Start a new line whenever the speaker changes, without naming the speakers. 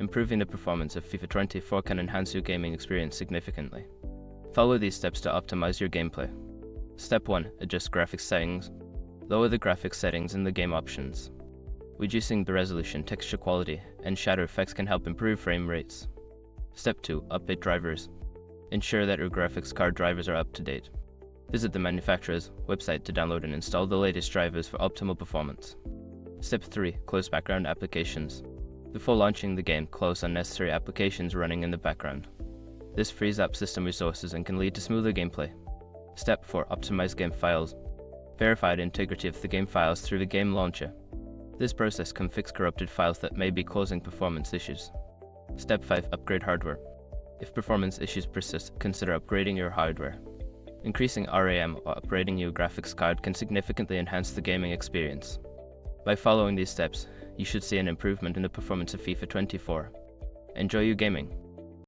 Improving the performance of FIFA 24 can enhance your gaming experience significantly. Follow these steps to optimize your gameplay. Step 1. Adjust graphics settings. Lower the graphics settings in the game options. Reducing the resolution, texture quality, and shadow effects can help improve frame rates. Step 2. Update drivers. Ensure that your graphics card drivers are up to date. Visit the manufacturer's website to download and install the latest drivers for optimal performance. Step 3. Close background applications. Before launching the game, close unnecessary applications running in the background. This frees up system resources and can lead to smoother gameplay. Step 4. Optimize game files. Verify the integrity of the game files through the game launcher. This process can fix corrupted files that may be causing performance issues. Step 5. Upgrade hardware. If performance issues persist, consider upgrading your hardware. Increasing RAM or upgrading your graphics card can significantly enhance the gaming experience. By following these steps, you should see an improvement in the performance of FIFA 24. Enjoy your gaming.